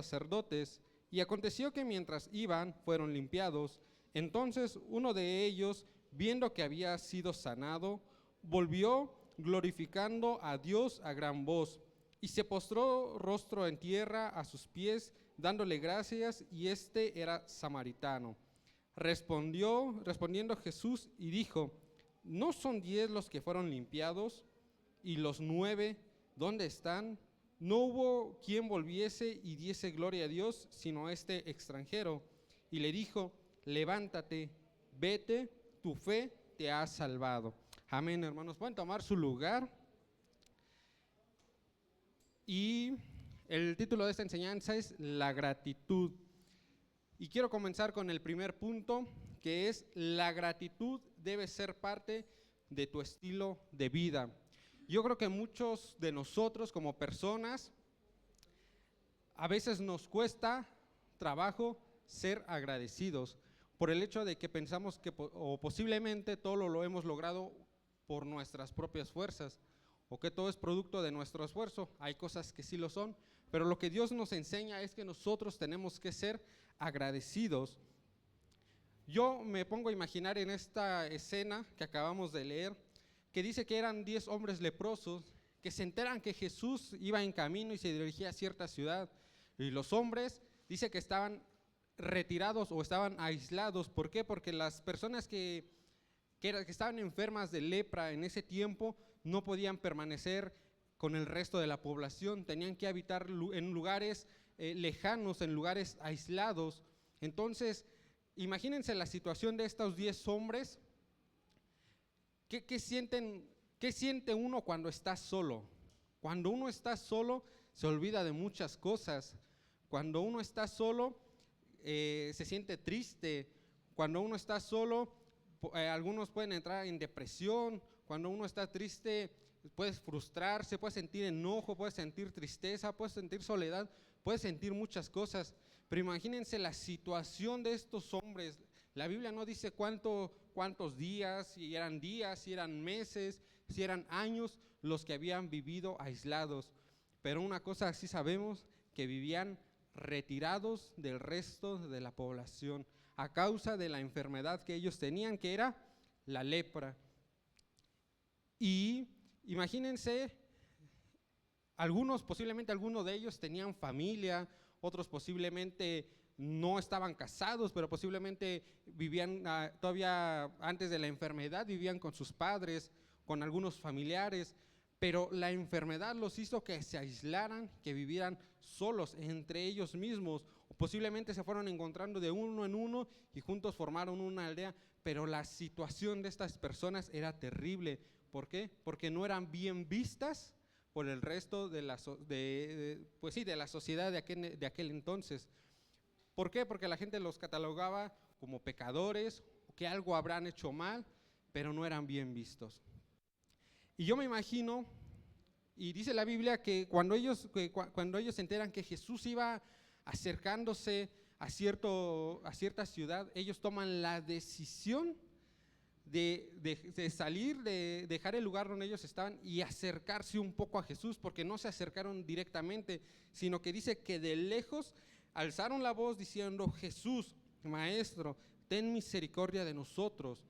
sacerdotes. Y aconteció que mientras iban, fueron limpiados. Entonces uno de ellos, viendo que había sido sanado, volvió glorificando a Dios a gran voz, y se postró rostro en tierra a sus pies, dándole gracias, y este era samaritano. Respondiendo Jesús y dijo: ¿no son 10 los que fueron limpiados? ¿Y los 9 dónde están? No hubo quien volviese y diese gloria a Dios, sino este extranjero. Y le dijo: levántate, vete, tu fe te ha salvado. Amén, hermanos. Pueden tomar su lugar. Y el título de esta enseñanza es la gratitud. Y quiero comenzar con el primer punto, que es: la gratitud debe ser parte de tu estilo de vida. Yo creo que muchos de nosotros como personas, a veces nos cuesta trabajo ser agradecidos por el hecho de que pensamos que o posiblemente todo lo hemos logrado por nuestras propias fuerzas, o que todo es producto de nuestro esfuerzo. Hay cosas que sí lo son, pero lo que Dios nos enseña es que nosotros tenemos que ser agradecidos. Yo me pongo a imaginar en esta escena que acabamos de leer, que dice que eran 10 hombres leprosos que se enteran que Jesús iba en camino y se dirigía a cierta ciudad. Y los hombres dice que estaban retirados o estaban aislados. ¿Por qué? Porque las personas que estaban enfermas de lepra en ese tiempo no podían permanecer con el resto de la población, tenían que habitar en lugares lejanos, en lugares aislados. Entonces, imagínense la situación de estos 10 hombres. ¿Qué siente uno cuando está solo? Cuando uno está solo, se olvida de muchas cosas. Cuando uno está solo, se siente triste. Cuando uno está solo, algunos pueden entrar en depresión. Cuando uno está triste, puedes frustrarse, puedes sentir enojo, puedes sentir tristeza, puedes sentir soledad, puedes sentir muchas cosas. Pero imagínense la situación de estos hombres. La Biblia no dice cuántos días, si eran meses, si eran años los que habían vivido aislados. Pero una cosa sí sabemos, que vivían retirados del resto de la población a causa de la enfermedad que ellos tenían, que era la lepra. Y imagínense, posiblemente algunos de ellos tenían familia, otros posiblemente no estaban casados, pero posiblemente vivían todavía antes de la enfermedad, vivían con sus padres, con algunos familiares, pero la enfermedad los hizo que se aislaran, que vivieran solos entre ellos mismos, o posiblemente se fueron encontrando de uno en uno y juntos formaron una aldea, pero la situación de estas personas era terrible. ¿Por qué? Porque no eran bien vistas por el resto de la sociedad de aquel entonces. ¿Por qué? Porque la gente los catalogaba como pecadores, que algo habrán hecho mal, pero no eran bien vistos. Y yo me imagino, y dice la Biblia, que cuando ellos se enteran que Jesús iba acercándose a cierta ciudad, ellos toman la decisión de salir, de dejar el lugar donde ellos estaban y acercarse un poco a Jesús, porque no se acercaron directamente, sino que dice que de lejos alzaron la voz diciendo: Jesús, Maestro, ten misericordia de nosotros.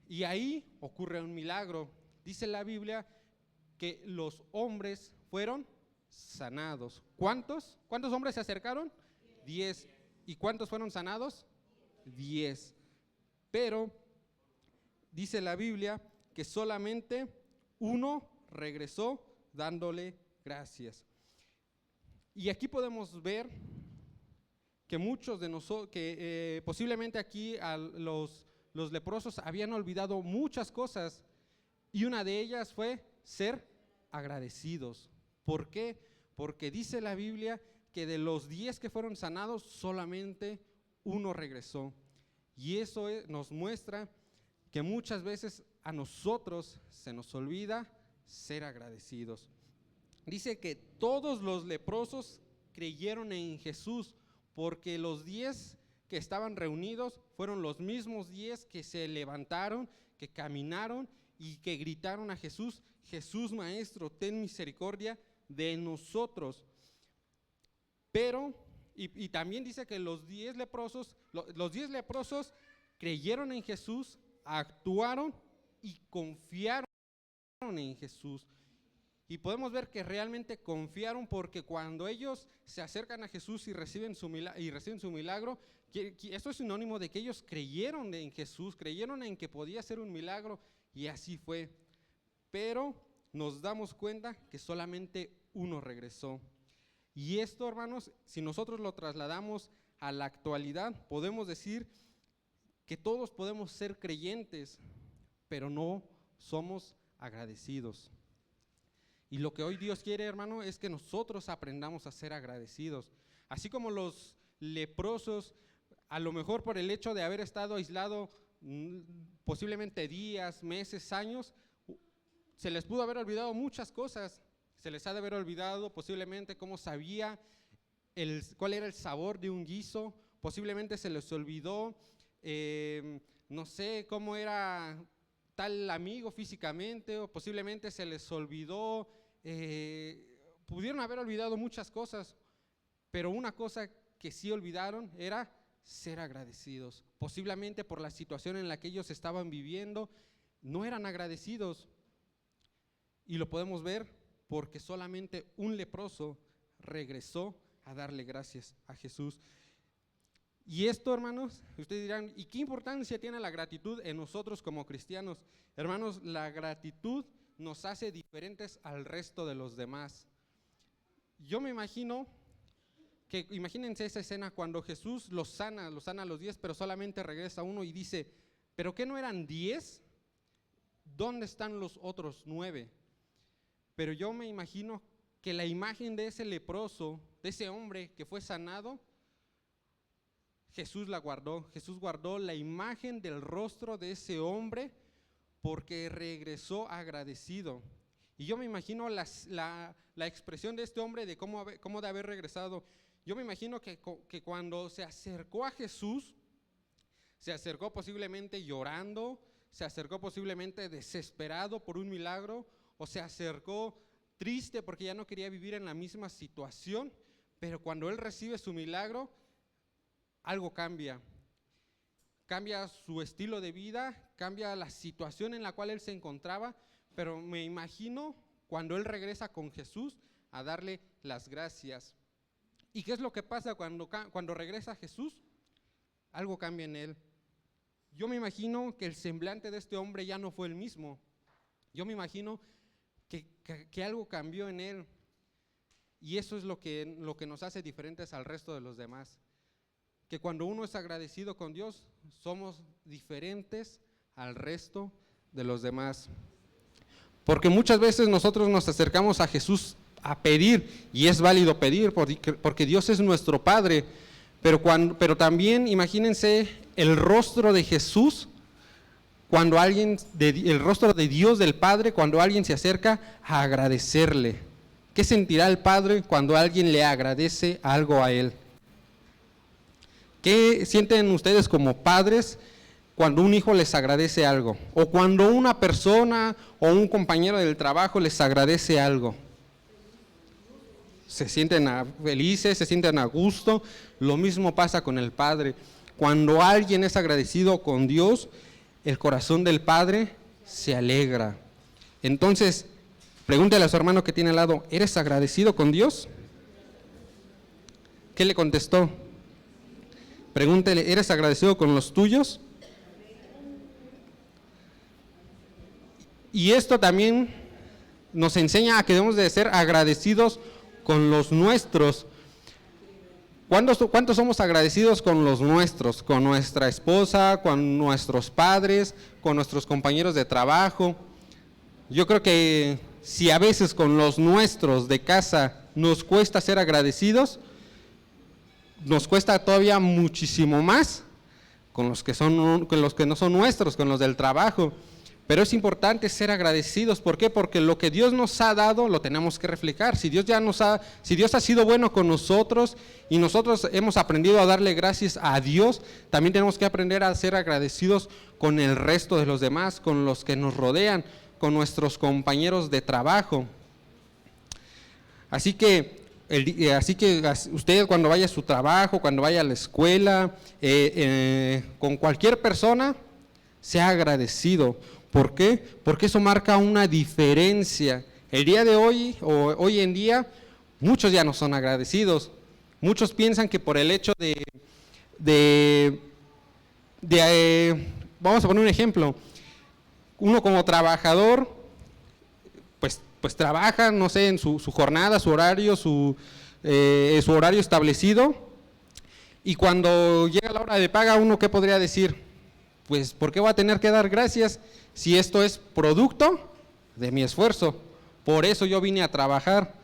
Y ahí ocurre un milagro. Dice la Biblia que los hombres fueron sanados. ¿Cuántos? ¿Cuántos hombres se acercaron? 10. ¿Y cuántos fueron sanados? 10. Pero dice la Biblia que solamente uno regresó dándole gracias. Y aquí podemos ver que muchos de nosotros, posiblemente aquí los leprosos habían olvidado muchas cosas, y una de ellas fue ser agradecidos. ¿Por qué? Porque dice la Biblia que de los 10 que fueron sanados, solamente uno regresó. Y eso nos muestra que muchas veces a nosotros se nos olvida ser agradecidos. Dice que todos los leprosos creyeron en Jesús, porque los 10 que estaban reunidos fueron los mismos 10 que se levantaron, que caminaron y que gritaron a Jesús: Jesús, Maestro, ten misericordia de nosotros. Pero, y también dice que los 10 leprosos creyeron en Jesús, actuaron y confiaron en Jesús. Y podemos ver que realmente confiaron, porque cuando ellos se acercan a Jesús y reciben su milagro, esto es sinónimo de que ellos creyeron en Jesús, creyeron en que podía ser un milagro, y así fue. Pero nos damos cuenta que solamente uno regresó. Y esto, hermanos, si nosotros lo trasladamos a la actualidad, podemos decir que todos podemos ser creyentes, pero no somos agradecidos. Y lo que hoy Dios quiere, hermano, es que nosotros aprendamos a ser agradecidos. Así como los leprosos, a lo mejor por el hecho de haber estado aislado posiblemente días, meses, años, se les pudo haber olvidado muchas cosas. Se les ha de haber olvidado posiblemente cómo sabía, cuál era el sabor de un guiso. Posiblemente se les olvidó, no sé, cómo era tal amigo físicamente, o posiblemente se les olvidó, pudieron haber olvidado muchas cosas, pero una cosa que sí olvidaron era ser agradecidos. Posiblemente por la situación en la que ellos estaban viviendo, no eran agradecidos. Y lo podemos ver porque solamente un leproso regresó a darle gracias a Jesús. Y esto, hermanos, ustedes dirán, ¿y qué importancia tiene la gratitud en nosotros como cristianos? Hermanos, la gratitud nos hace diferentes al resto de los demás. Yo me imagino que, imagínense esa escena cuando Jesús los sana a los 10, pero solamente regresa uno y dice, ¿pero qué no eran 10? ¿Dónde están los otros 9? Pero yo me imagino que la imagen de ese leproso, de ese hombre que fue sanado, Jesús la guardó. Jesús guardó la imagen del rostro de ese hombre porque regresó agradecido. Y yo me imagino la expresión de este hombre de cómo de haber regresado. Yo me imagino que cuando se acercó a Jesús, se acercó posiblemente llorando, se acercó posiblemente desesperado por un milagro, o se acercó triste porque ya no quería vivir en la misma situación, pero cuando él recibe su milagro, algo cambia. Cambia su estilo de vida, cambia la situación en la cual él se encontraba, pero me imagino cuando él regresa con Jesús a darle las gracias. ¿Y qué es lo que pasa cuando regresa Jesús? Algo cambia en él. Yo me imagino que el semblante de este hombre ya no fue el mismo. Yo me imagino que algo cambió en él, y eso es lo que nos hace diferentes al resto de los demás. Que cuando uno es agradecido con Dios, somos diferentes al resto de los demás. Porque muchas veces nosotros nos acercamos a Jesús a pedir, y es válido pedir porque Dios es nuestro Padre, pero también imagínense el rostro de Jesús cuando el rostro de Dios del Padre cuando alguien se acerca a agradecerle. ¿Qué sentirá el Padre cuando alguien le agradece algo a Él? ¿Qué sienten ustedes como padres cuando un hijo les agradece algo? O cuando una persona o un compañero del trabajo les agradece algo. Se sienten felices, se sienten a gusto. Lo mismo pasa con el Padre. Cuando alguien es agradecido con Dios, el corazón del Padre se alegra. Entonces, pregúntale a su hermano que tiene al lado, ¿eres agradecido con Dios? ¿Qué le contestó? Pregúntele, ¿eres agradecido con los tuyos? Y esto también nos enseña a que debemos de ser agradecidos con los nuestros. ¿Cuántos somos agradecidos con los nuestros? Con nuestra esposa, con nuestros padres, con nuestros compañeros de trabajo. Yo creo que si a veces con los nuestros de casa nos cuesta ser agradecidos, nos cuesta todavía muchísimo más con los que no son nuestros, con los del trabajo. Pero es importante ser agradecidos. ¿Por qué? Porque lo que Dios nos ha dado lo tenemos que reflejar. Si Dios ha sido bueno con nosotros y nosotros hemos aprendido a darle gracias a Dios, también tenemos que aprender a ser agradecidos con el resto de los demás, con los que nos rodean, con nuestros compañeros de trabajo. Así que Así que usted cuando vaya a su trabajo, cuando vaya a la escuela, con cualquier persona, sea agradecido. ¿Por qué? Porque eso marca una diferencia. El día de hoy, o hoy en día, muchos ya no son agradecidos. Muchos piensan que por el hecho vamos a poner un ejemplo, uno como trabajador, pues trabaja, no sé, en su jornada, su horario, su horario establecido, y cuando llega la hora de paga, uno ¿qué podría decir? Pues ¿por qué voy a tener que dar gracias si esto es producto de mi esfuerzo? Por eso yo vine a trabajar.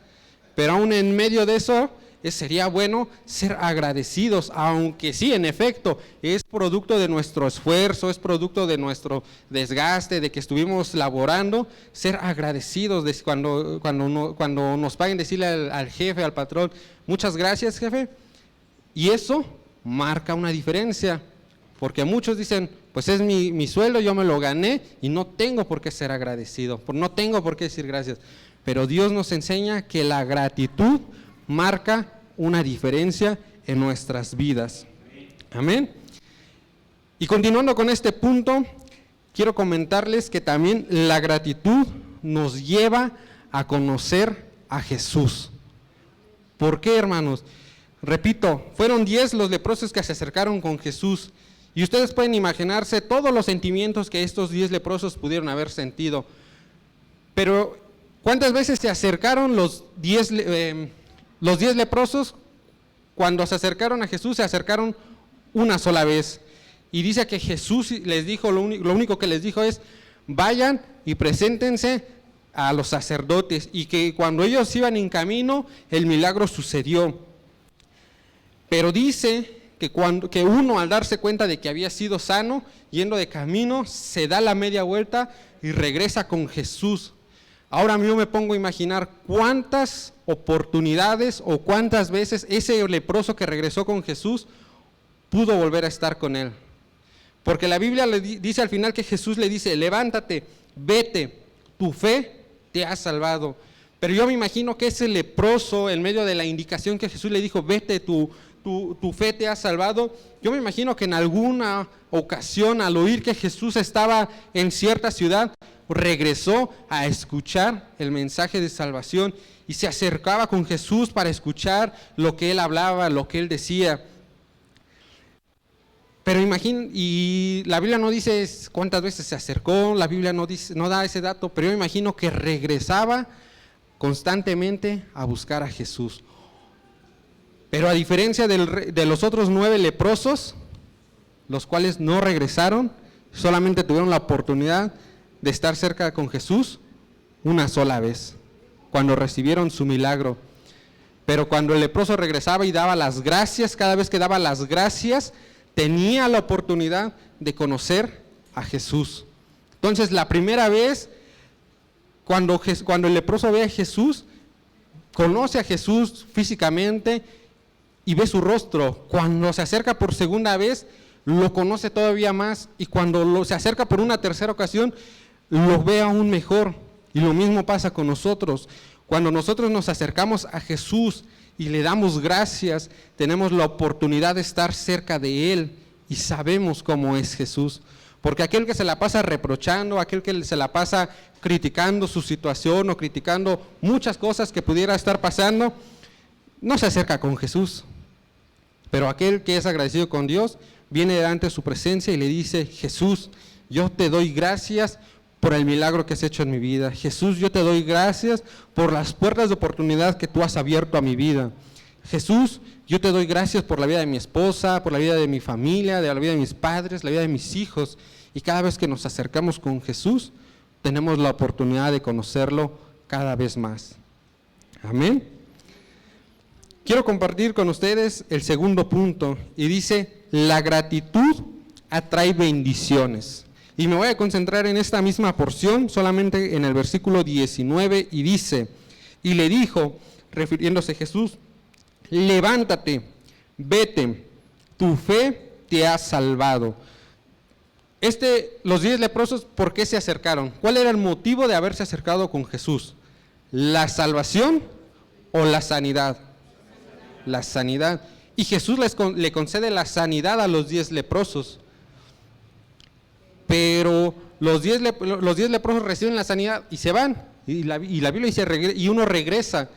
Pero aún en medio de eso, sería bueno ser agradecidos, aunque sí, en efecto, es producto de nuestro esfuerzo, es producto de nuestro desgaste, de que estuvimos laborando, ser agradecidos cuando nos paguen, decirle al jefe, al patrón, muchas gracias, jefe, y eso marca una diferencia, porque muchos dicen, pues es mi sueldo, yo me lo gané y no tengo por qué ser agradecido, no tengo por qué decir gracias, pero Dios nos enseña que la gratitud marca una diferencia en nuestras vidas. Amén. Y continuando con este punto, quiero comentarles que también la gratitud nos lleva a conocer a Jesús. ¿Por qué, hermanos? Repito, fueron 10 los leprosos que se acercaron con Jesús, y ustedes pueden imaginarse todos los sentimientos que estos 10 leprosos pudieron haber sentido. Pero ¿cuántas veces se acercaron los 10 leprosos? Cuando se acercaron a Jesús, se acercaron una sola vez. Y dice que Jesús les dijo, lo único que les dijo es, vayan y preséntense a los sacerdotes. Y que cuando ellos iban en camino, el milagro sucedió. Pero dice que uno, al darse cuenta de que había sido sano, yendo de camino, se da la media vuelta y regresa con Jesús. Ahora yo me pongo a imaginar cuántas oportunidades o cuántas veces ese leproso que regresó con Jesús pudo volver a estar con él. Porque la Biblia le dice al final que Jesús le dice, levántate, vete, tu fe te ha salvado. Pero yo me imagino que ese leproso, en medio de la indicación que Jesús le dijo, vete, tu fe te ha salvado, yo me imagino que en alguna ocasión, al oír que Jesús estaba en cierta ciudad, regresó a escuchar el mensaje de salvación y se acercaba con Jesús para escuchar lo que él hablaba, lo que él decía. Pero y la Biblia no dice cuántas veces se acercó, la Biblia no da ese dato, pero yo me imagino que regresaba constantemente a buscar a Jesús. Pero a diferencia de los otros 9 leprosos, los cuales no regresaron, solamente tuvieron la oportunidad de estar cerca con Jesús una sola vez, cuando recibieron su milagro. Pero cuando el leproso regresaba y daba las gracias, cada vez que daba las gracias, tenía la oportunidad de conocer a Jesús. Entonces, la primera vez, cuando el leproso ve a Jesús, conoce a Jesús físicamente y ve su rostro. Cuando se acerca por segunda vez, lo conoce todavía más, y cuando se acerca por una tercera ocasión, lo ve aún mejor. Y lo mismo pasa con nosotros. Cuando nosotros nos acercamos a Jesús y le damos gracias, tenemos la oportunidad de estar cerca de Él y sabemos cómo es Jesús. Porque aquel que se la pasa reprochando, aquel que se la pasa criticando su situación o criticando muchas cosas que pudiera estar pasando, no se acerca con Jesús. Pero aquel que es agradecido con Dios, viene delante de su presencia y le dice, Jesús, yo te doy gracias por el milagro que has hecho en mi vida. Jesús, yo te doy gracias por las puertas de oportunidad que tú has abierto a mi vida. Jesús, yo te doy gracias por la vida de mi esposa, por la vida de mi familia, de la vida de mis padres, la vida de mis hijos. Y cada vez que nos acercamos con Jesús, tenemos la oportunidad de conocerlo cada vez más. Amén. Quiero compartir con ustedes el segundo punto, y dice, la gratitud atrae bendiciones. Y me voy a concentrar en esta misma porción, solamente en el versículo 19, y dice, y le dijo, refiriéndose a Jesús, levántate, vete, tu fe te ha salvado. Los 10 leprosos, ¿por qué se acercaron? ¿Cuál era el motivo de haberse acercado con Jesús? ¿La salvación o la sanidad? la sanidad. Y Jesús le concede la sanidad a los 10 leprosos. Pero los 10 leprosos reciben la sanidad y se van. Y la Biblia dice, y uno regresa.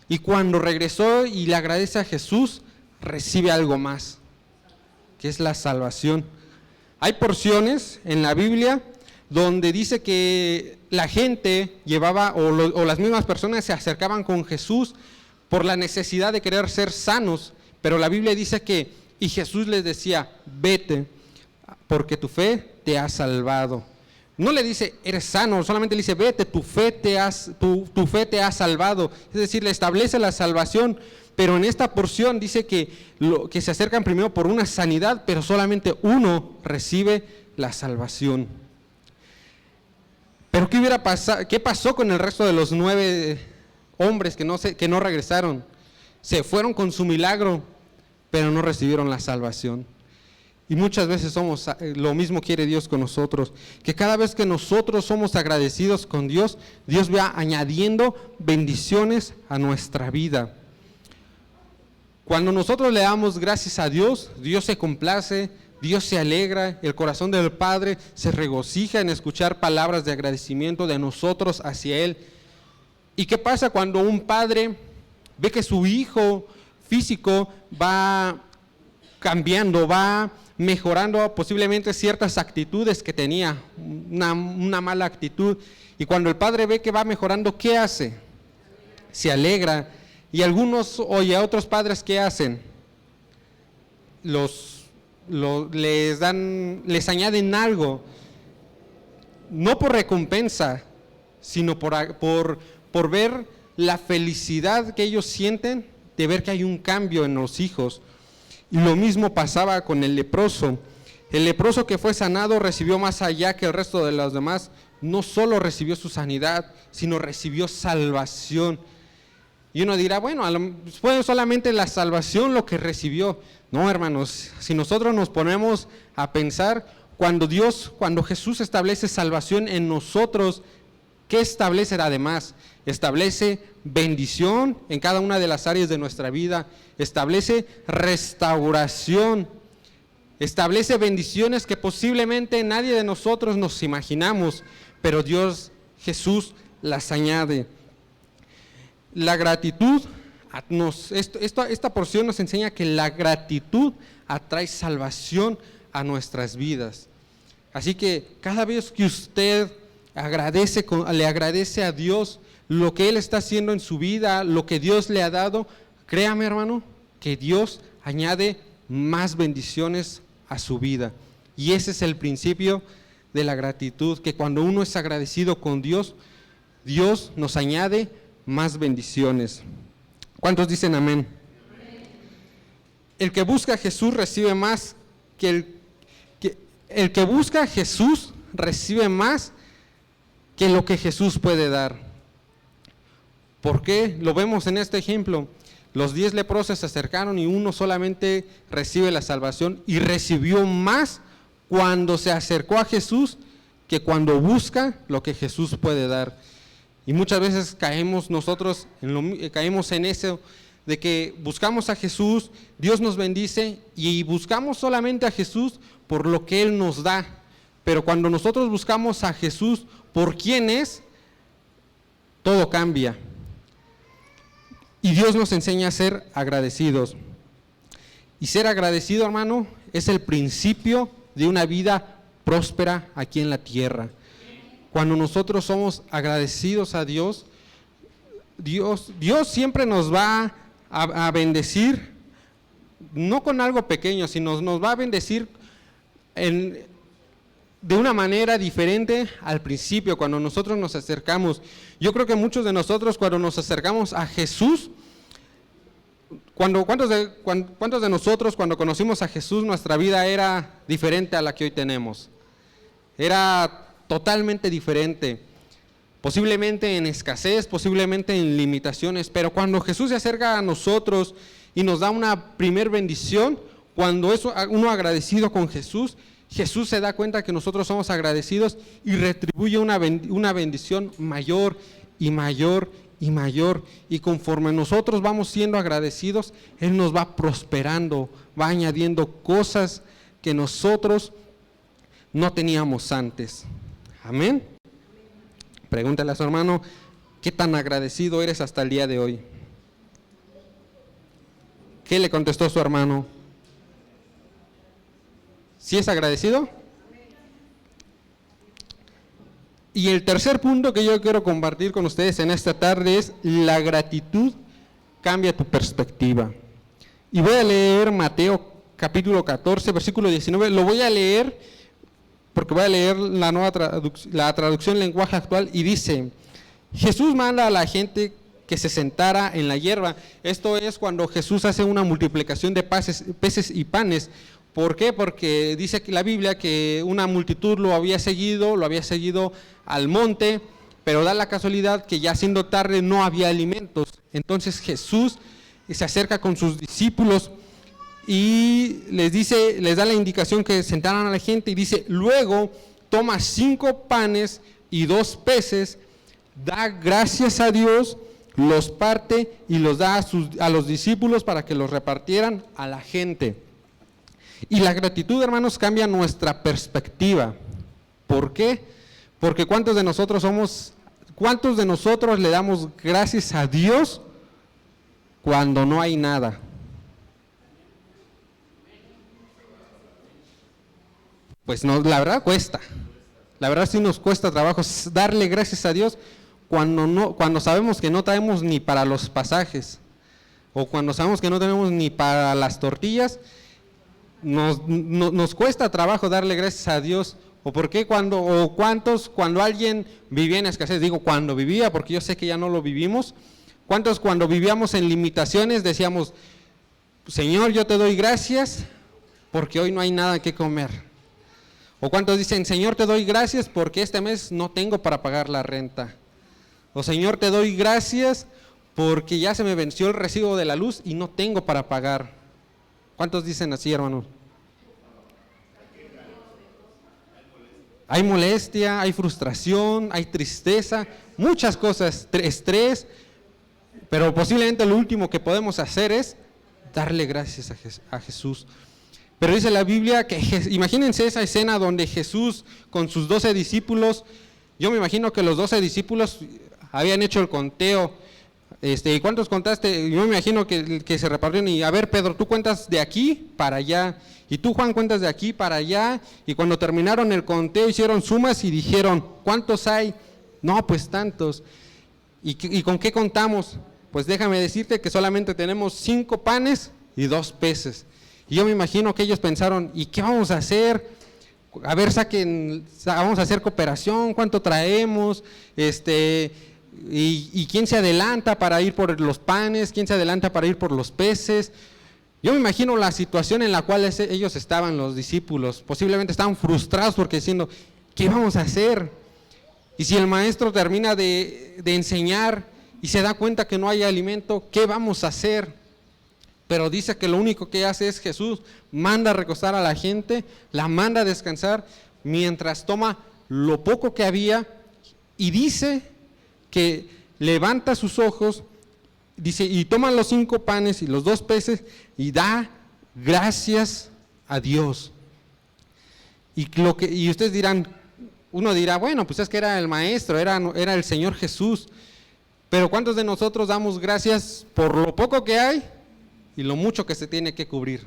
Y cuando regresó y le agradece a Jesús, recibe algo más, que es la salvación. Hay porciones en la Biblia donde dice que la gente llevaba, o las mismas personas se acercaban con Jesús por la necesidad de querer ser sanos, pero la Biblia dice que, y Jesús les decía, vete, porque tu fe te ha salvado. No le dice, eres sano, solamente le dice, vete, tu fe te ha salvado. Es decir, le establece la salvación, pero en esta porción dice que se acercan primero por una sanidad, pero solamente uno recibe la salvación. Pero ¿qué pasó con el resto de los 9 hombres que no regresaron? Se fueron con su milagro, pero no recibieron la salvación. Y muchas veces lo mismo quiere Dios con nosotros, que cada vez que nosotros somos agradecidos con Dios, Dios va añadiendo bendiciones a nuestra vida. Cuando nosotros le damos gracias a Dios, Dios se complace, Dios se alegra, el corazón del Padre se regocija en escuchar palabras de agradecimiento de nosotros hacia Él. ¿Y qué pasa cuando un padre ve que su hijo físico va cambiando, va mejorando posiblemente ciertas actitudes que tenía, una mala actitud, y cuando el padre ve que va mejorando, ¿qué hace? Se alegra. Y a otros padres, ¿qué hacen? Les añaden algo, no por recompensa, sino por ver la felicidad que ellos sienten de ver que hay un cambio en los hijos. Y lo mismo pasaba con el leproso. El leproso que fue sanado recibió más allá que el resto de los demás. No solo recibió su sanidad, sino recibió salvación. Y uno dirá, bueno, fue solamente la salvación lo que recibió. No, hermanos, si nosotros nos ponemos a pensar, cuando Jesús establece salvación en nosotros, ¿qué establece además? Establece bendición en cada una de las áreas de nuestra vida, establece restauración, establece bendiciones que posiblemente nadie de nosotros nos imaginamos, pero Jesús las añade. La gratitud, esta porción nos enseña que la gratitud atrae salvación a nuestras vidas. Así que cada vez que usted le agradece a Dios lo que Él está haciendo en su vida, lo que Dios le ha dado, créame, hermano, que Dios añade más bendiciones a su vida. Y ese es el principio de la gratitud, que cuando uno es agradecido con Dios, Dios nos añade más bendiciones. ¿Cuántos dicen amén? El que busca a Jesús recibe más el que busca a Jesús recibe más que lo que Jesús puede dar. ¿Por qué? Lo vemos en este ejemplo. Los 10 leprosos se acercaron y uno solamente recibe la salvación, y recibió más cuando se acercó a Jesús que cuando busca lo que Jesús puede dar. Y muchas veces caemos en eso de que buscamos a Jesús, Dios nos bendice y buscamos solamente a Jesús por lo que Él nos da. Pero cuando nosotros buscamos a Jesús por quién es, todo cambia. Y Dios nos enseña a ser agradecidos. Y ser agradecido, hermano, es el principio de una vida próspera aquí en la tierra. Cuando nosotros somos agradecidos a Dios, Dios siempre nos va a bendecir, no con algo pequeño, sino nos va a bendecir de una manera diferente al principio, cuando nosotros nos acercamos. Yo creo que muchos de nosotros, cuando nos acercamos a Jesús, ¿cuántos de nosotros cuando conocimos a Jesús, nuestra vida era diferente a la que hoy tenemos? Era totalmente diferente, posiblemente en escasez, posiblemente en limitaciones, pero cuando Jesús se acerca a nosotros y nos da una primer bendición, cuando uno agradecido con Jesús, Jesús se da cuenta que nosotros somos agradecidos y retribuye una bendición mayor y mayor y mayor. Y conforme nosotros vamos siendo agradecidos, Él nos va prosperando, va añadiendo cosas que nosotros no teníamos antes. Amén. Pregúntale a su hermano, ¿qué tan agradecido eres hasta el día de hoy? ¿Qué le contestó su hermano? ¿Sí es agradecido? Y el tercer punto que yo quiero compartir con ustedes en esta tarde es: la gratitud cambia tu perspectiva. Y voy a leer Mateo capítulo 14, versículo 19. Lo voy a leer porque voy a leer la traducción lenguaje actual, y dice: Jesús manda a la gente que se sentara en la hierba. Esto es cuando Jesús hace una multiplicación de peces y panes. ¿Por qué? Porque dice que la Biblia que una multitud lo había seguido al monte, pero da la casualidad que ya siendo tarde no había alimentos. Entonces Jesús se acerca con sus discípulos y les da la indicación que sentaran a la gente, y dice: luego toma 5 panes y 2 peces, da gracias a Dios, los parte y los da a los discípulos para que los repartieran a la gente. Y la gratitud, hermanos, cambia nuestra perspectiva. ¿Por qué? Porque ¿cuántos de nosotros le damos gracias a Dios cuando no hay nada? Pues no, la verdad cuesta. La verdad sí nos cuesta trabajo darle gracias a Dios cuando sabemos que no traemos ni para los pasajes, o cuando sabemos que no tenemos ni para las tortillas. Nos cuesta trabajo darle gracias a Dios. ¿O por qué cuántos cuando alguien vivía en escasez? Digo cuando vivía, porque yo sé que ya no lo vivimos. ¿Cuántos cuando vivíamos en limitaciones decíamos: Señor, yo te doy gracias porque hoy no hay nada que comer? ¿O cuántos dicen: Señor, te doy gracias porque este mes no tengo para pagar la renta? O Señor, te doy gracias porque ya se me venció el recibo de la luz y no tengo para pagar. ¿Cuántos dicen así, hermanos? Hay molestia, hay frustración, hay tristeza, muchas cosas, estrés, pero posiblemente lo último que podemos hacer es darle gracias a Jesús. Pero dice la Biblia que, imagínense esa escena donde Jesús con sus 12 discípulos, yo me imagino que los 12 discípulos habían hecho el conteo. ¿Y cuántos contaste? Yo me imagino que se repartieron, y a ver, Pedro, tú cuentas de aquí para allá, y tú, Juan, cuentas de aquí para allá, y cuando terminaron el conteo hicieron sumas y dijeron: ¿cuántos hay? No, pues tantos. ¿Y con qué contamos? Pues déjame decirte que solamente tenemos 5 panes y 2 peces. Y yo me imagino que ellos pensaron: ¿y qué vamos a hacer? A ver, vamos a hacer cooperación, ¿cuánto traemos? ¿Y quién se adelanta para ir por los panes? ¿Quién se adelanta para ir por los peces? Yo me imagino la situación en la cual ellos estaban, los discípulos. Posiblemente estaban frustrados porque diciendo: ¿qué vamos a hacer? Y si el maestro termina de enseñar y se da cuenta que no hay alimento, ¿qué vamos a hacer? Pero dice que lo único que hace es Jesús manda a recostar a la gente, la manda a descansar, mientras toma lo poco que había, y dice que levanta sus ojos, dice, y toma los 5 panes y los 2 peces y da gracias a Dios. Y ustedes dirán, uno dirá: bueno, pues es que era el maestro, era el Señor Jesús. Pero ¿cuántos de nosotros damos gracias por lo poco que hay y lo mucho que se tiene que cubrir?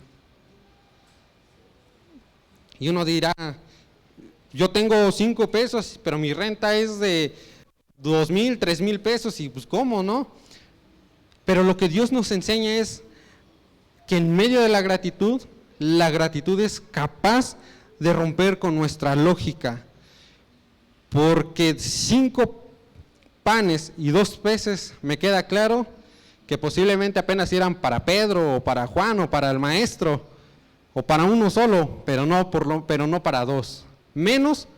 Y uno dirá: yo tengo 5 pesos, pero mi renta es de 2,000, 3,000 pesos, y pues ¿cómo, no? Pero lo que Dios nos enseña es que en medio de la gratitud es capaz de romper con nuestra lógica. Porque 5 panes y 2 peces, me queda claro que posiblemente apenas eran para Pedro, o para Juan, o para el maestro, o para uno solo, pero no para 2, menos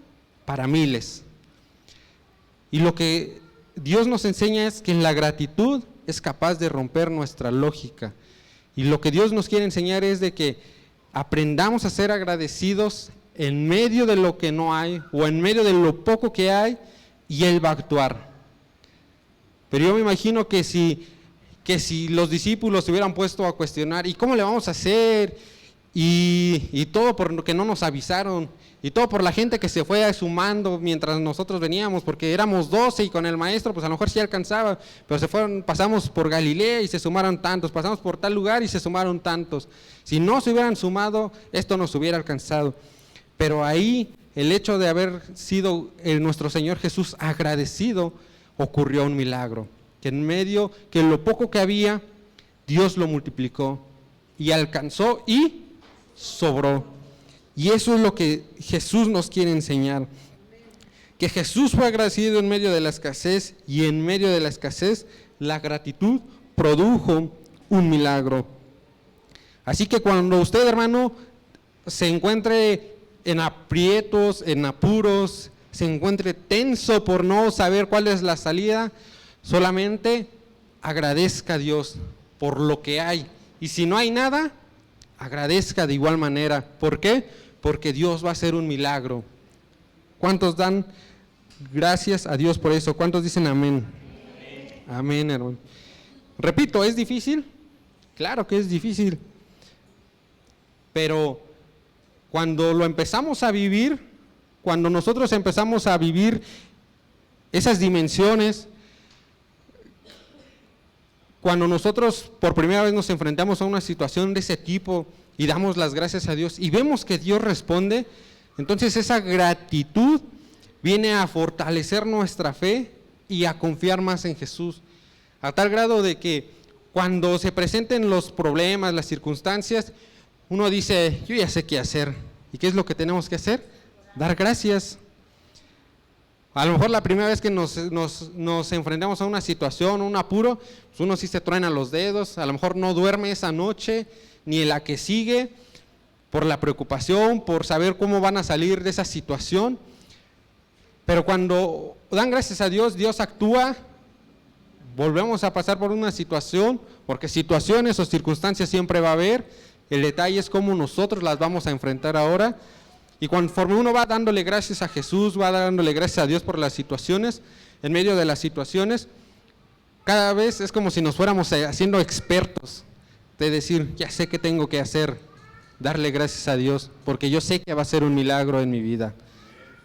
para miles. Y lo que Dios nos enseña es que la gratitud es capaz de romper nuestra lógica. Y lo que Dios nos quiere enseñar es de que aprendamos a ser agradecidos en medio de lo que no hay, o en medio de lo poco que hay, y Él va a actuar. Pero yo me imagino que si los discípulos se hubieran puesto a cuestionar, ¿y cómo le vamos a hacer? Y todo porque no nos avisaron, y todo por la gente que se fue sumando mientras nosotros veníamos, porque éramos 12 y con el maestro pues a lo mejor sí alcanzaba, pero pasamos por Galilea y se sumaron tantos, pasamos por tal lugar y se sumaron tantos. Si no se hubieran sumado, esto nos hubiera alcanzado. Pero ahí el hecho de haber sido nuestro Señor Jesús agradecido, ocurrió un milagro, que en medio, que lo poco que había, Dios lo multiplicó y alcanzó y sobró. Y eso es lo que Jesús nos quiere enseñar, que Jesús fue agradecido en medio de la escasez, y en medio de la escasez la gratitud produjo un milagro. Así que cuando usted, hermano, se encuentre en aprietos, en apuros, se encuentre tenso por no saber cuál es la salida, solamente agradezca a Dios por lo que hay. Y si no hay nada, agradezca de igual manera. ¿Por qué? Porque Dios va a hacer un milagro. ¿Cuántos dan gracias a Dios por eso? ¿Cuántos dicen amén? Amén, hermano. Repito, ¿es difícil? Claro que es difícil. Pero cuando lo empezamos a vivir, cuando nosotros empezamos a vivir esas dimensiones, cuando nosotros por primera vez nos enfrentamos a una situación de ese tipo y damos las gracias a Dios y vemos que Dios responde, entonces esa gratitud viene a fortalecer nuestra fe y a confiar más en Jesús, a tal grado de que cuando se presenten los problemas, las circunstancias, uno dice, yo ya sé qué hacer. ¿Y qué es lo que tenemos que hacer? Dar gracias. A lo mejor la primera vez que nos enfrentamos a una situación, un apuro, pues uno sí se truena los dedos, a lo mejor no duerme esa noche, ni la que sigue, por la preocupación, por saber cómo van a salir de esa situación. Pero cuando dan gracias a Dios, Dios actúa, volvemos a pasar por una situación, porque situaciones o circunstancias siempre va a haber, el detalle es cómo nosotros las vamos a enfrentar ahora. Y conforme uno va dándole gracias a Jesús, va dándole gracias a Dios por las situaciones, en medio de las situaciones, cada vez es como si nos fuéramos haciendo expertos, de decir, ya sé qué tengo que hacer, darle gracias a Dios, porque yo sé que va a ser un milagro en mi vida.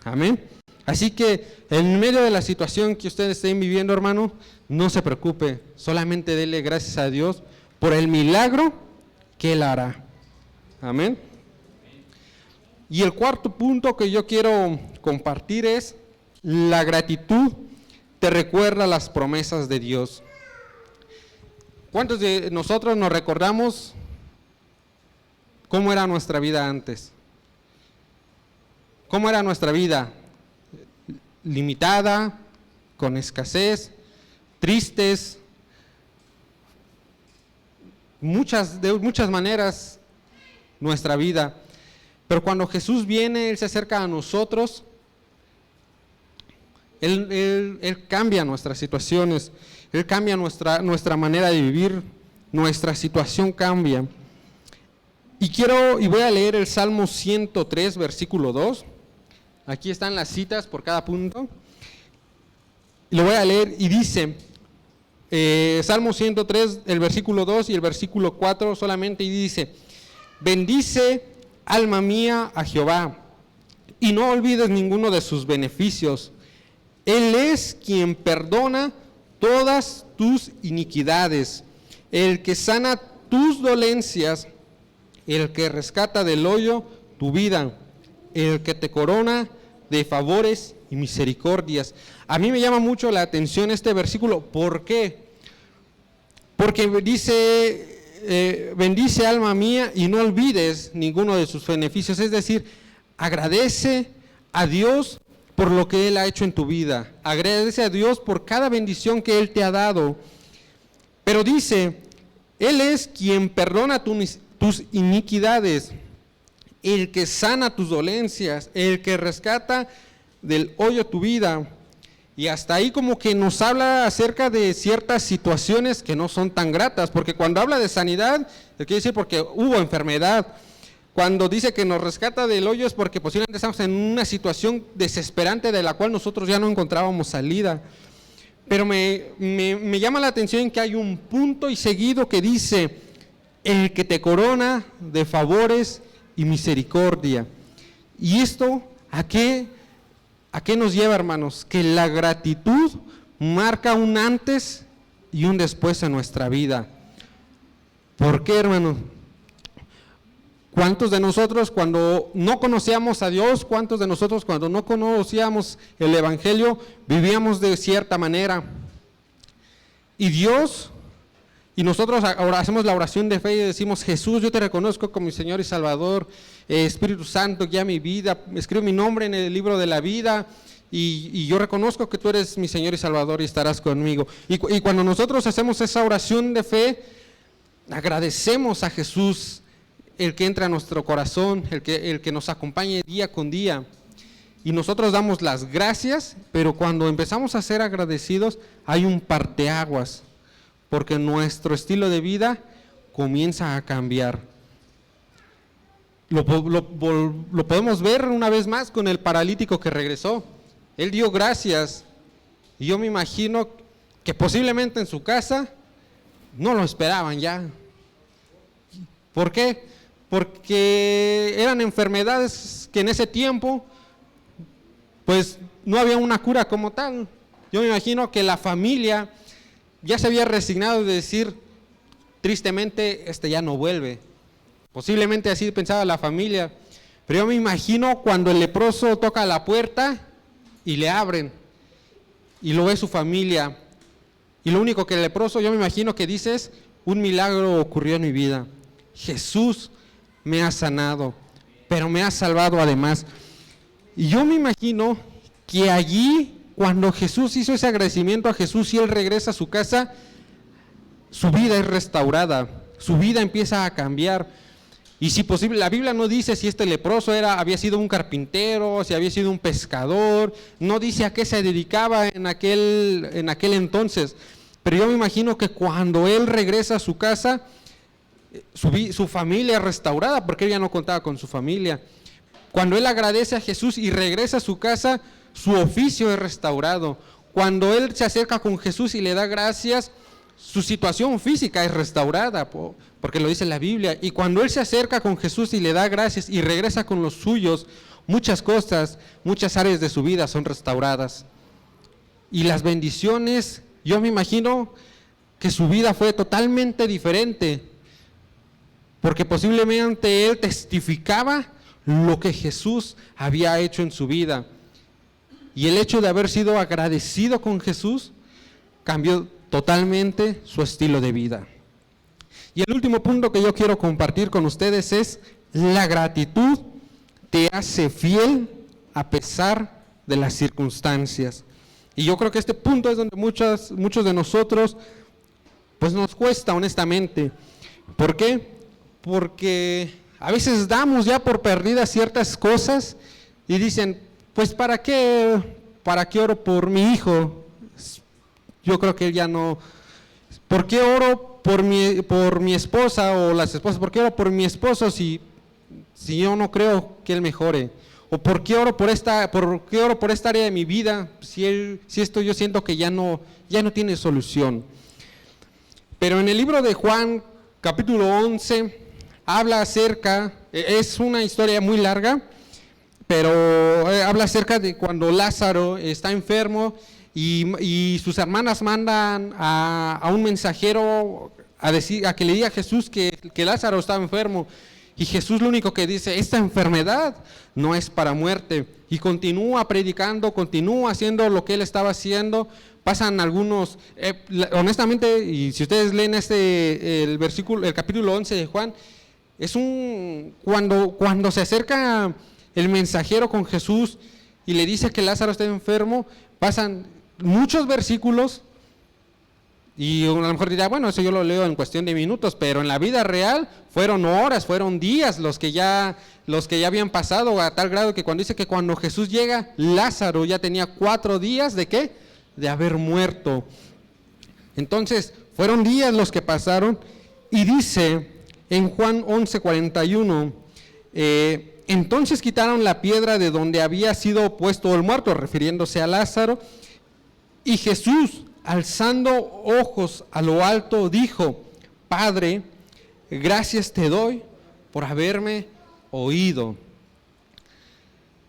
Amén. Así que en medio de la situación que ustedes estén viviendo, hermano, no se preocupe, solamente dele gracias a Dios por el milagro que Él hará. Amén. Y el cuarto punto que yo quiero compartir es, la gratitud te recuerda las promesas de Dios. ¿Cuántos de nosotros nos recordamos cómo era nuestra vida antes? ¿Cómo era nuestra vida? Limitada, con escasez, tristes, de muchas maneras nuestra vida. Pero cuando Jesús viene, Él se acerca a nosotros, Él cambia nuestras situaciones, Él cambia nuestra manera de vivir, nuestra situación cambia. Y voy a leer el Salmo 103, versículo 2. Aquí están las citas por cada punto. Lo voy a leer y dice, Salmo 103, el versículo 2 y el versículo 4 solamente, y dice, bendice, alma mía, a Jehová, y no olvides ninguno de sus beneficios. Él es quien perdona todas tus iniquidades, el que sana tus dolencias, el que rescata del hoyo tu vida, el que te corona de favores y misericordias. A mí me llama mucho la atención este versículo. ¿Por qué? Porque dice, bendice alma mía y no olvides ninguno de sus beneficios. Es decir, agradece a Dios por lo que Él ha hecho en tu vida. Agradece a Dios por cada bendición que Él te ha dado. Pero dice, Él es quien perdona tus iniquidades, el que sana tus dolencias, el que rescata del hoyo tu vida. Y hasta ahí como que nos habla acerca de ciertas situaciones que no son tan gratas, porque cuando habla de sanidad, quiere decir porque hubo enfermedad. Cuando dice que nos rescata del hoyo es porque posiblemente estamos en una situación desesperante de la cual nosotros ya no encontrábamos salida. Pero me llama la atención que hay un punto y seguido que dice, el que te corona de favores y misericordia. ¿Y esto a qué nos lleva, hermanos? Que la gratitud marca un antes y un después en nuestra vida. ¿Por qué, hermanos? ¿Cuántos de nosotros cuando no conocíamos a Dios, cuántos de nosotros cuando no conocíamos el Evangelio, vivíamos de cierta manera? Y Dios, y nosotros ahora hacemos la oración de fe y decimos, Jesús, yo te reconozco como mi Señor y Salvador, Espíritu Santo, guía mi vida, escribe mi nombre en el libro de la vida, y yo reconozco que tú eres mi Señor y Salvador y estarás conmigo. Y cuando nosotros hacemos esa oración de fe, agradecemos a Jesús, el que entra a nuestro corazón, el que nos acompañe día con día. Y nosotros damos las gracias, pero cuando empezamos a ser agradecidos, hay un parteaguas, porque nuestro estilo de vida comienza a cambiar. Lo podemos ver una vez más con el paralítico que regresó. Él dio gracias, y yo me imagino que posiblemente en su casa no lo esperaban ya. ¿Por qué? Porque eran enfermedades que en ese tiempo, pues no había una cura como tal. Yo me imagino que la familia ya se había resignado de decir, tristemente, ya no vuelve. Posiblemente así pensaba la familia, pero yo me imagino cuando el leproso toca la puerta y le abren, y lo ve su familia, y lo único que el leproso, yo me imagino que dice es, un milagro ocurrió en mi vida. Jesús me ha sanado, pero me ha salvado además. Y yo me imagino que allí, cuando Jesús hizo ese agradecimiento a Jesús y él regresa a su casa, su vida es restaurada, su vida empieza a cambiar. Y si posible, la Biblia no dice si este leproso había sido un carpintero, si había sido un pescador, no dice a qué se dedicaba en aquel entonces. Pero yo me imagino que cuando él regresa a su casa, su familia es restaurada, porque él ya no contaba con su familia. Cuando él agradece a Jesús y regresa a su casa, su oficio es restaurado. Cuando él se acerca con Jesús y le da gracias, su situación física es restaurada, porque lo dice la Biblia. Y cuando él se acerca con Jesús y le da gracias y regresa con los suyos, muchas cosas, muchas áreas de su vida son restauradas. Y las bendiciones, yo me imagino que su vida fue totalmente diferente, porque posiblemente él testificaba lo que Jesús había hecho en su vida. Y el hecho de haber sido agradecido con Jesús cambió totalmente su estilo de vida. Y el último punto que yo quiero compartir con ustedes es: la gratitud te hace fiel a pesar de las circunstancias. Y yo creo que este punto es donde muchos de nosotros pues nos cuesta, honestamente. ¿Por qué? Porque a veces damos ya por perdidas ciertas cosas y dicen, pues ¿para qué oro por mi hijo? Yo creo que él ya no. ¿Por qué oro por mi esposa o las esposas? ¿Por qué oro por mi esposo si yo no creo que él mejore? ¿O por qué oro por esta área de mi vida si esto yo siento que ya no tiene solución? Pero en el libro de Juan, capítulo 11, habla acerca, es una historia muy larga, pero habla acerca de cuando Lázaro está enfermo y sus hermanas mandan a un mensajero a que le diga a Jesús que Lázaro estaba enfermo. Y Jesús lo único que dice, esta enfermedad no es para muerte. Y continúa predicando, continúa haciendo lo que él estaba haciendo. Pasan algunos, honestamente, y si ustedes leen el capítulo 11 de Juan, cuando se acerca el mensajero con Jesús y le dice que Lázaro está enfermo, pasan muchos versículos. Y a lo mejor dirá, bueno, eso yo lo leo en cuestión de minutos, pero en la vida real fueron horas, fueron días los que ya habían pasado, a tal grado que cuando dice que cuando Jesús llega, Lázaro ya tenía 4 días ¿de qué? De haber muerto. Entonces, fueron días los que pasaron, y dice en Juan 11:41, entonces quitaron la piedra de donde había sido puesto el muerto, refiriéndose a Lázaro, y Jesús, alzando ojos a lo alto, dijo: Padre, gracias te doy por haberme oído.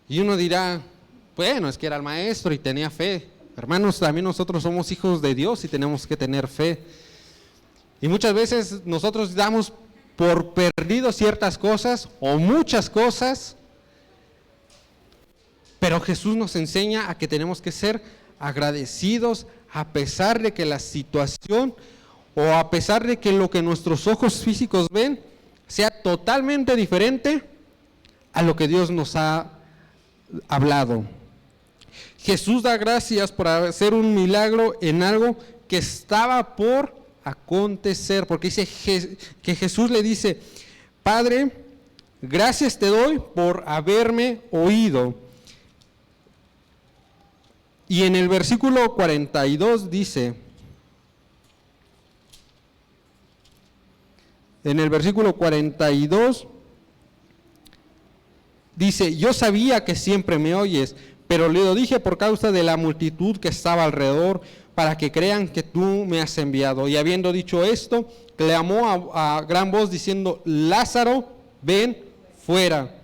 Y uno dirá, bueno, es que era el maestro y tenía fe. Hermanos, también nosotros somos hijos de Dios y tenemos que tener fe. Y muchas veces nosotros damos por perdido ciertas cosas o muchas cosas, pero Jesús nos enseña a que tenemos que ser agradecidos a pesar de que la situación o a pesar de que lo que nuestros ojos físicos ven sea totalmente diferente a lo que Dios nos ha hablado. Jesús da gracias por hacer un milagro en algo que estaba por acontecer, porque dice que Jesús le dice: Padre, gracias te doy por haberme oído. Y en el versículo 42 dice, en el versículo 42 dice: yo sabía que siempre me oyes, pero le lo dije por causa de la multitud que estaba alrededor, para que crean que tú me has enviado. Y habiendo dicho esto, clamó a gran voz diciendo: Lázaro, ven fuera.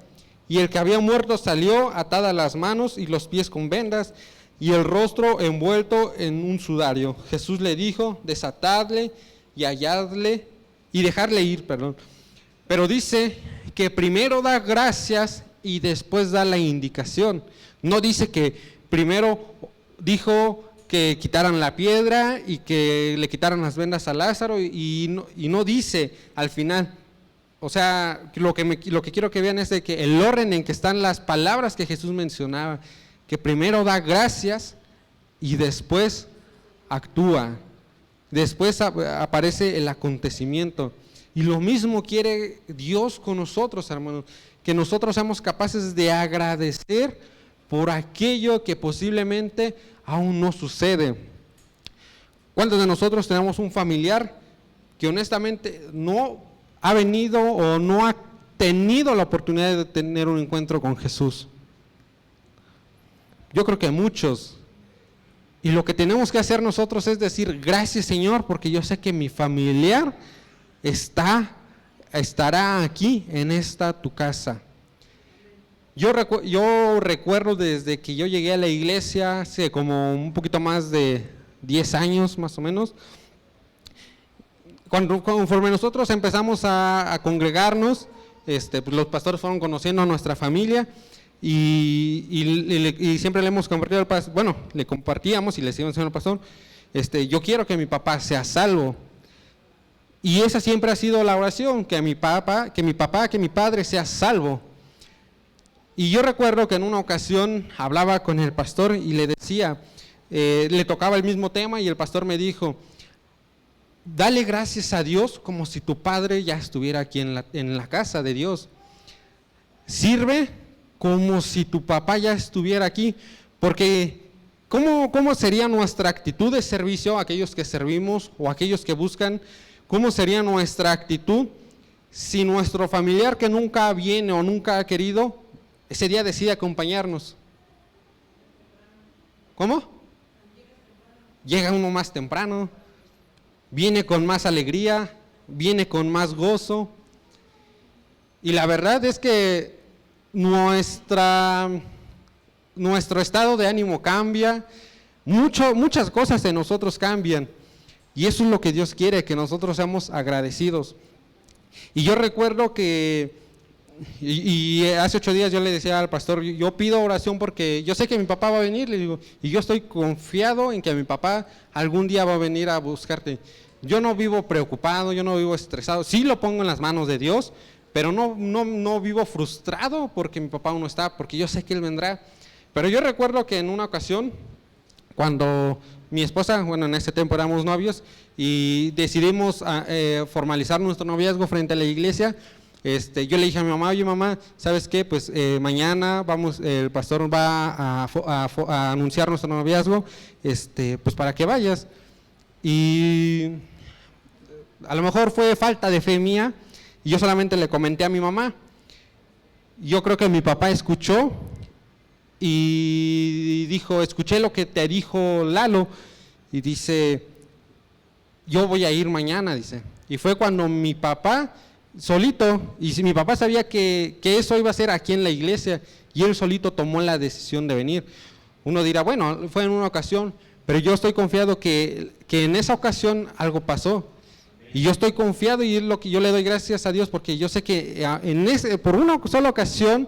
Y el que había muerto salió, atadas las manos y los pies con vendas, y el rostro envuelto en un sudario. Jesús le dijo: desatadle y halladle y dejarle ir, Pero dice que primero da gracias y después da la indicación. No dice que primero dijo que quitaran la piedra y que le quitaran las vendas a Lázaro y no dice al final. O sea, lo que quiero que vean es de que el orden en que están las palabras que Jesús mencionaba, que primero da gracias y después actúa, después aparece el acontecimiento. Y lo mismo quiere Dios con nosotros, hermanos, que nosotros seamos capaces de agradecer por aquello que posiblemente aún no sucede. ¿Cuántos de nosotros tenemos un familiar que honestamente no ha venido o no ha tenido la oportunidad de tener un encuentro con Jesús? Yo creo que muchos. Y lo que tenemos que hacer nosotros es decir: gracias, Señor, porque yo sé que mi familiar estará aquí en esta tu casa. Yo recuerdo desde que yo llegué a la iglesia, hace como un poquito más de 10 años más o menos, conforme nosotros empezamos a congregarnos, pues los pastores fueron conociendo a nuestra familia y siempre le hemos compartido al pastor, bueno, le compartíamos y le decíamos al pastor, yo quiero que mi papá sea salvo. Y esa siempre ha sido la oración, que mi padre sea salvo. Y yo recuerdo que en una ocasión hablaba con el pastor y le decía, le tocaba el mismo tema y el pastor me dijo: dale gracias a Dios como si tu padre ya estuviera aquí en la casa de Dios. Sirve como si tu papá ya estuviera aquí, porque ¿cómo sería nuestra actitud de servicio, aquellos que servimos o aquellos que buscan? ¿Cómo sería nuestra actitud si nuestro familiar que nunca viene o nunca ha querido, ese día decide acompañarnos? ¿Cómo? Llega uno más temprano, viene con más alegría, viene con más gozo. Y la verdad es que nuestro estado de ánimo cambia, muchas cosas en nosotros cambian. Y eso es lo que Dios quiere, que nosotros seamos agradecidos. Y yo recuerdo que, y hace 8 días yo le decía al pastor, yo pido oración porque yo sé que mi papá va a venir, le digo, y yo estoy confiado en que mi papá algún día va a venir a buscarte. Yo no vivo preocupado, yo no vivo estresado, sí lo pongo en las manos de Dios, pero no vivo frustrado porque mi papá aún no está, porque yo sé que Él vendrá. Pero yo recuerdo que en una ocasión, cuando mi esposa, bueno, en ese tiempo éramos novios y decidimos formalizar nuestro noviazgo frente a la iglesia, yo le dije a mi mamá: oye mamá, ¿sabes qué? Pues mañana el pastor va a anunciar nuestro noviazgo, pues para que vayas. Y a lo mejor fue falta de fe mía y yo solamente le comenté a mi mamá. Yo creo que mi papá escuchó y dijo: escuché lo que te dijo Lalo. y dice, yo voy a ir mañana, dice. Y fue cuando mi papá, solito, y si mi papá sabía que eso iba a ser aquí en la iglesia, y él solito tomó la decisión de venir. Uno dirá, bueno, fue en una ocasión, pero yo estoy confiado que en esa ocasión algo pasó. Y yo estoy confiado y es lo que yo le doy gracias a Dios, porque yo sé que por una sola ocasión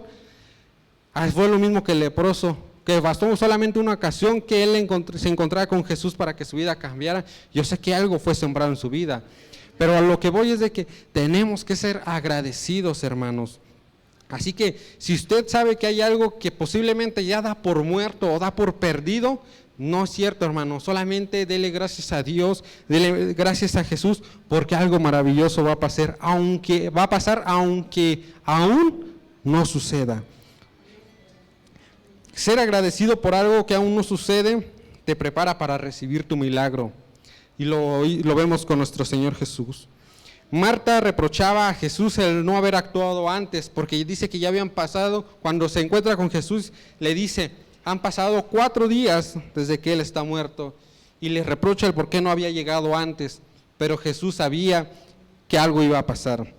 fue lo mismo que el leproso, que bastó solamente una ocasión que él se encontrara con Jesús para que su vida cambiara. Yo sé que algo fue sembrado en su vida, pero a lo que voy es de que tenemos que ser agradecidos, hermanos. Así que si usted sabe que hay algo que posiblemente ya da por muerto o da por perdido, no es cierto, hermano, solamente dele gracias a Dios, dele gracias a Jesús, porque algo maravilloso va a pasar, aunque aún no suceda. Ser agradecido por algo que aún no sucede te prepara para recibir tu milagro, y lo vemos con nuestro Señor Jesús. Marta reprochaba a Jesús el no haber actuado antes, porque dice que ya habían pasado, cuando se encuentra con Jesús, le dice, han pasado 4 días desde que Él está muerto, y le reprocha el por qué no había llegado antes, pero Jesús sabía que algo iba a pasar.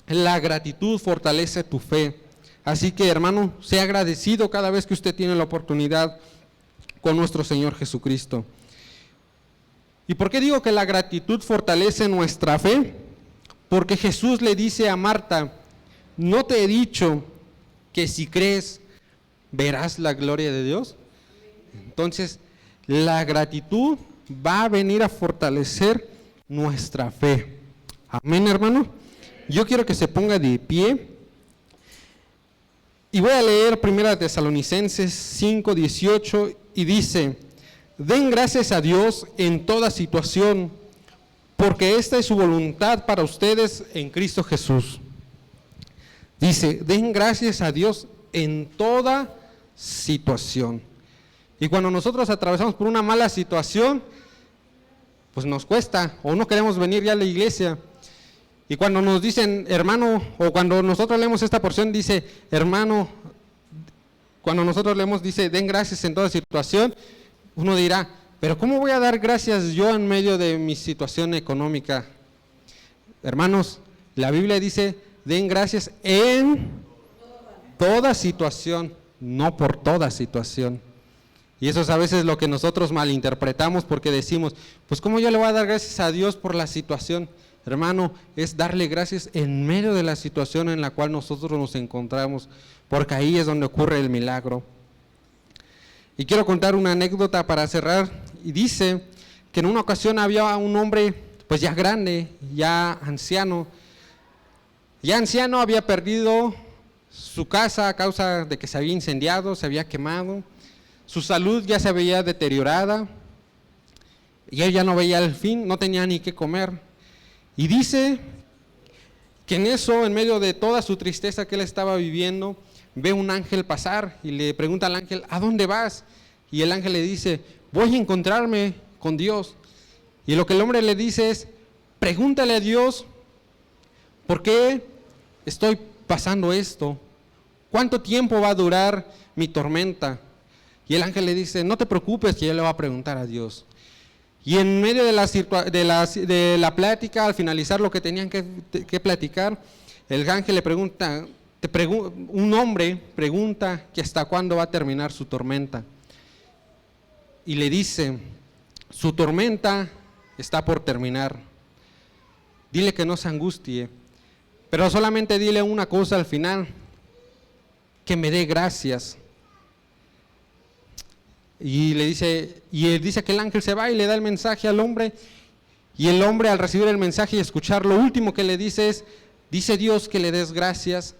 La gratitud fortalece tu fe, así que hermano, sea agradecido cada vez que usted tiene la oportunidad con nuestro Señor Jesucristo. ¿Y por qué digo que la gratitud fortalece nuestra fe? Porque Jesús le dice a Marta, ¿no te he dicho que si crees verás la gloria de Dios? Entonces, la gratitud va a venir a fortalecer nuestra fe. Amén, hermano. Yo quiero que se ponga de pie y voy a leer 1 Tesalonicenses 5:18 y dice, den gracias a Dios en toda situación, porque esta es su voluntad para ustedes en Cristo Jesús. Dice, den gracias a Dios en toda situación. Y cuando nosotros atravesamos por una mala situación, pues nos cuesta, o no queremos venir ya a la iglesia. Y cuando nos dicen, hermano, o cuando nosotros leemos esta porción, dice, hermano, cuando nosotros leemos, dice, den gracias en toda situación, uno dirá, pero ¿cómo voy a dar gracias yo en medio de mi situación económica? Hermanos, la Biblia dice, den gracias en toda situación, no por toda situación. Y eso es a veces lo que nosotros malinterpretamos, porque decimos, pues ¿cómo yo le voy a dar gracias a Dios por la situación? Hermano, es darle gracias en medio de la situación en la cual nosotros nos encontramos, porque ahí es donde ocurre el milagro. Y quiero contar una anécdota para cerrar, y dice que en una ocasión había un hombre pues ya grande, ya anciano, había perdido su casa a causa de que se había incendiado, se había quemado, su salud ya se veía deteriorada, y él ya no veía el fin, no tenía ni qué comer. Y dice que en eso, en medio de toda su tristeza que él estaba viviendo, ve un ángel pasar y le pregunta al ángel, ¿a dónde vas? Y el ángel le dice, voy a encontrarme con Dios. Y lo que el hombre le dice es, pregúntale a Dios, ¿por qué estoy pasando esto? ¿Cuánto tiempo va a durar mi tormenta? Y el ángel le dice, no te preocupes, que yo le voy a preguntar a Dios. Y en medio de la plática, al finalizar lo que tenían que platicar, el ángel le pregunta, un hombre pregunta que hasta cuándo va a terminar su tormenta. Y le dice, su tormenta está por terminar. Dile que no se angustie, pero solamente dile una cosa al final, que me dé gracias. Y él dice que el ángel se va y le da el mensaje al hombre, y el hombre al recibir el mensaje y escuchar lo último que le dice es, dice Dios que le des gracias.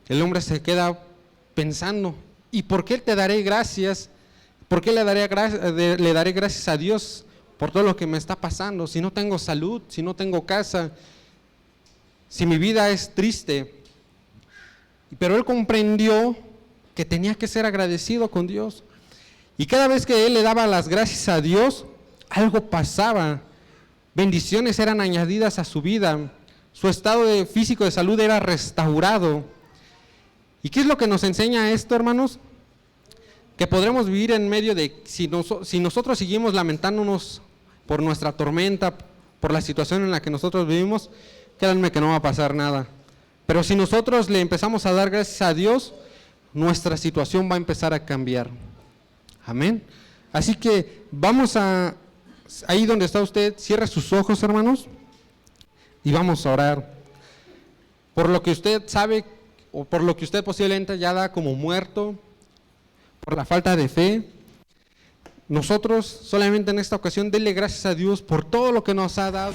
El hombre se queda pensando, ¿y por qué te daré gracias? ¿Por qué le daré gracias a Dios por todo lo que me está pasando? Si no tengo salud, si no tengo casa, si mi vida es triste. Pero él comprendió que tenía que ser agradecido con Dios. Y cada vez que él le daba las gracias a Dios, algo pasaba. Bendiciones eran añadidas a su vida. Su estado físico de salud era restaurado. ¿Y qué es lo que nos enseña esto, hermanos? Que podremos vivir en medio de, si nosotros seguimos lamentándonos por nuestra tormenta, por la situación en la que nosotros vivimos, créanme que no va a pasar nada. Pero si nosotros le empezamos a dar gracias a Dios, nuestra situación va a empezar a cambiar. Amén. Así que vamos a, ahí donde está usted, cierre sus ojos, hermanos, y vamos a orar. Por lo que usted sabe, o por lo que usted posiblemente ya da como muerto, por la falta de fe, nosotros solamente en esta ocasión denle gracias a Dios por todo lo que nos ha dado.